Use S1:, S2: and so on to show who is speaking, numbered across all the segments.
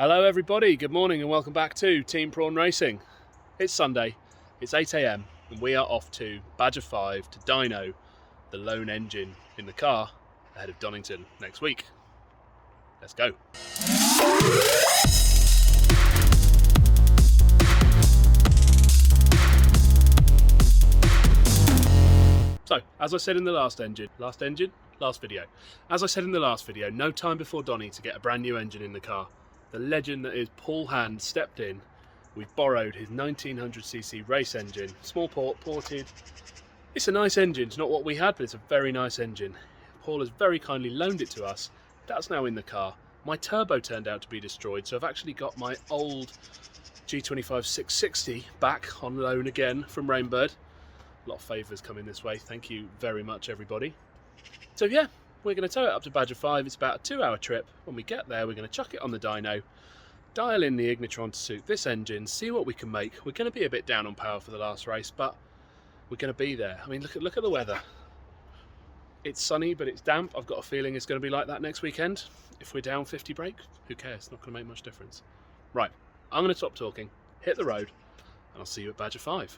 S1: Hello everybody, good morning and welcome back to Team Prawn Racing. It's Sunday, it's 8 AM and we are off to Badger5 to dyno the lone engine in the car ahead of Donington next week. Let's go. So, as I said in the last video. As I said in the last video, no time before Donny to get a brand new engine in the car. The legend that is Paul Hand stepped in. We've borrowed his 1900cc race engine, small ported. It's a nice engine. It's not what we had, but it's a very nice engine. Paul has very kindly loaned it to us. That's now in the car. My turbo turned out to be destroyed, so I've actually got my old G25 660 back on loan again from Rainbird. A lot of favours coming this way. Thank you very much, everybody. So yeah, we're going to tow it up to Badger5. It's about a 2-hour trip. When we get there, we're going to chuck it on the dyno, dial in the Ignitron to suit this engine, see what we can make. We're going to be a bit down on power for the last race, but we're going to be there. I mean, look at the weather. It's sunny, but it's damp. I've got a feeling it's going to be like that next weekend. If we're down 50 brake, who cares? It's not going to make much difference. Right, I'm going to stop talking, hit the road, and I'll see you at Badger5.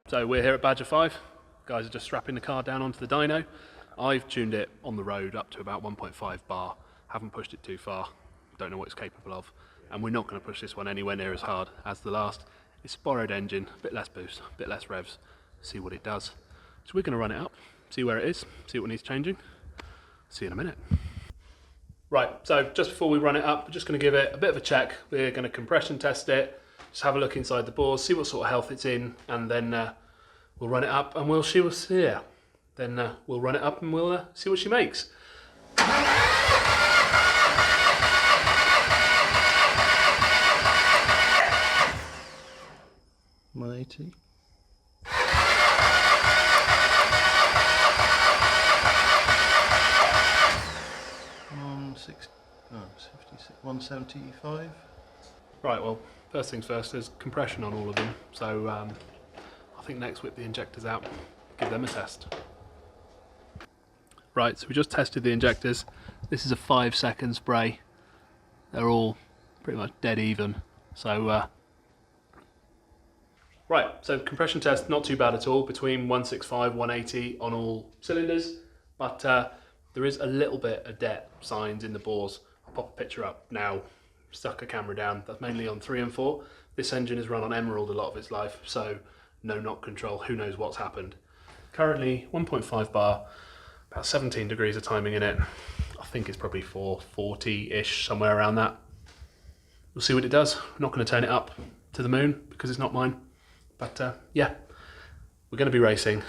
S1: So we're here at Badger5. Guys are just strapping the car down onto the dyno. I've tuned it on the road up to about 1.5 bar. Haven't pushed it too far. Don't know what it's capable of. And we're not going to push this one anywhere near as hard as the last. It's a borrowed engine, a bit less boost, a bit less revs. See what it does. So we're going to run it up, see where it is, see what needs changing. See you in a minute. Right, so just before we run it up, we're just going to give it a bit of a check. We're going to compression test it, just have a look inside the bores, see what sort of health it's in, and then we'll run it up and we'll see what's here. Then we'll run it up and we'll see what she makes.
S2: 180. On 175.
S1: Right, well, first things first, there's compression on all of them, so I think next whip the injectors out, give them a test. Right, so we just tested the injectors. This is a 5-second spray. They're all pretty much dead even. So, right, so compression test, not too bad at all, between 165, 180 on all cylinders, but there is a little bit of debt signs in the bores. I'll pop a picture up now. Stuck a camera down. That's mainly on 3 and 4. This engine is run on Emerald a lot of its life, so no knock control, who knows what's happened. Currently 1.5 bar, about 17 degrees of timing in it. I think it's probably 440-ish, somewhere around that. We'll see what it does. I'm not going to turn it up to the moon because it's not mine, but yeah, we're going to be racing.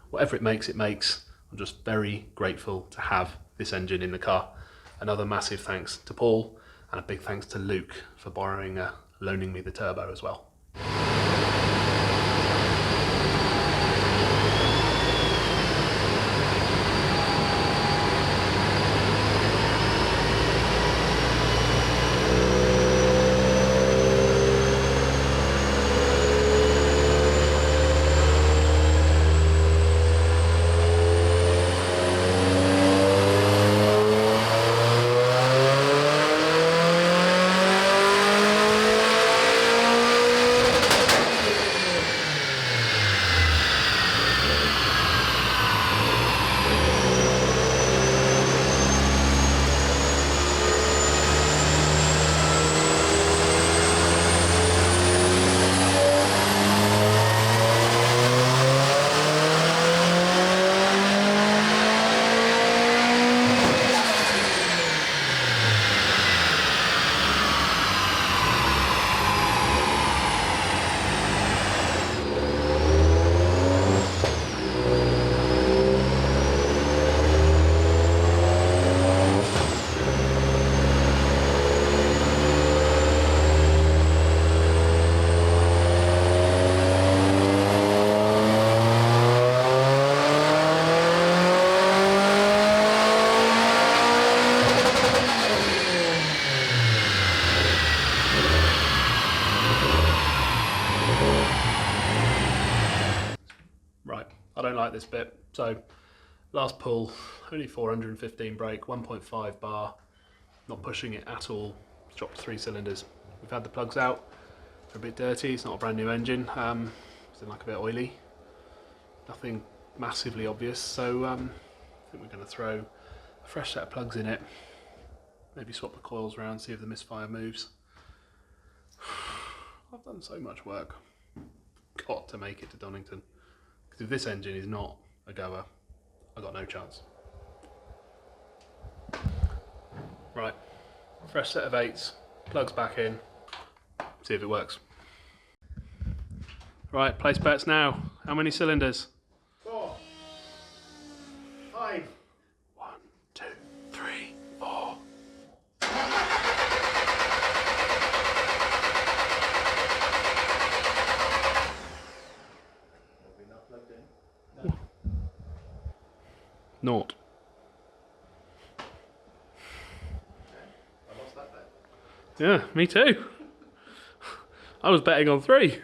S1: Whatever it makes, it makes. I'm just very grateful to have this engine in the car. Another massive thanks to Paul, and a big thanks to Luke for loaning me the turbo as well. don't like this bit. So last pull, only 415 brake, 1.5 bar, not pushing it at all. Dropped 3 cylinders. We've had the plugs out. They're a bit dirty. It's not a brand new engine. It's like a bit oily. Nothing massively obvious. So I think we're going to throw a fresh set of plugs in it. Maybe swap the coils around, see if the misfire moves. I've done so much work. Got to make it to Donington. Because if this engine is not a goer, I've got no chance. Right, fresh set of 8s, plugs back in, see if it works. Right, place bets now. How many cylinders?
S2: 4, 5.
S1: 1, 2, 3, 4. Naught.
S2: I lost that bet.
S1: Yeah, me too. I was betting on 3.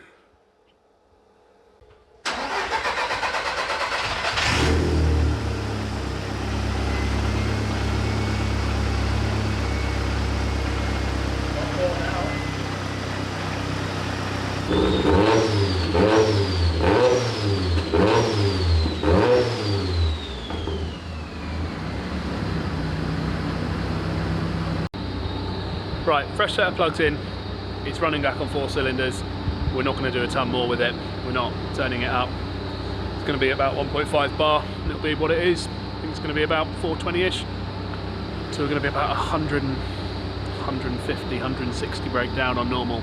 S1: Right, fresh set of plugs in. It's running back on 4 cylinders. We're not going to do a ton more with it. We're not turning it up. It's going to be about 1.5 bar. It'll be what it is. I think it's going to be about 420-ish. So we're going to be about 100, 150, 160 breakdown on normal.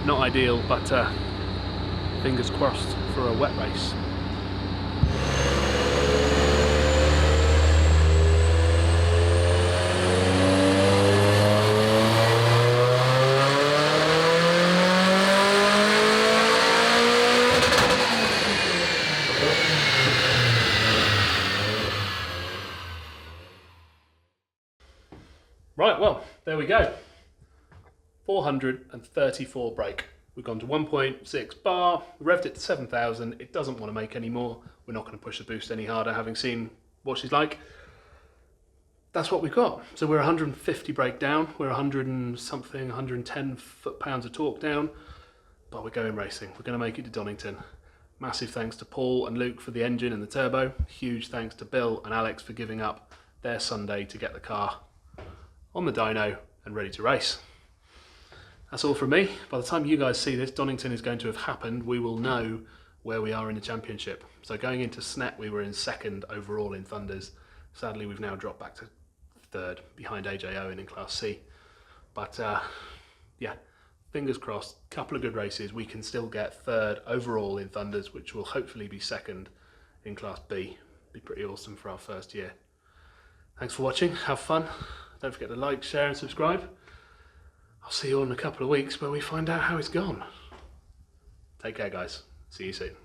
S1: Not ideal, but fingers crossed for a wet race. Right, well, there we go. 434 brake. We've gone to 1.6 bar, revved it to 7,000. It doesn't want to make any more. We're not going to push the boost any harder, having seen what she's like. That's what we've got. So we're 150 brake down. We're 100 and something, 110 foot-pounds of torque down. But we're going racing. We're going to make it to Donington. Massive thanks to Paul and Luke for the engine and the turbo. Huge thanks to Bill and Alex for giving up their Sunday to get the car on the dyno and ready to race. That's all from me. By the time you guys see this, Donington is going to have happened. We will know where we are in the championship. So going into Snet, we were in 2nd overall in Thunders. Sadly, we've now dropped back to 3rd behind AJ Owen in Class C. But yeah, fingers crossed, couple of good races. We can still get 3rd overall in Thunders, which will hopefully be 2nd in Class B. Be pretty awesome for our first year. Thanks for watching. Have fun. Don't forget to like, share and subscribe. I'll see you all in a couple of weeks where we find out how it's gone. Take care, guys. See you soon.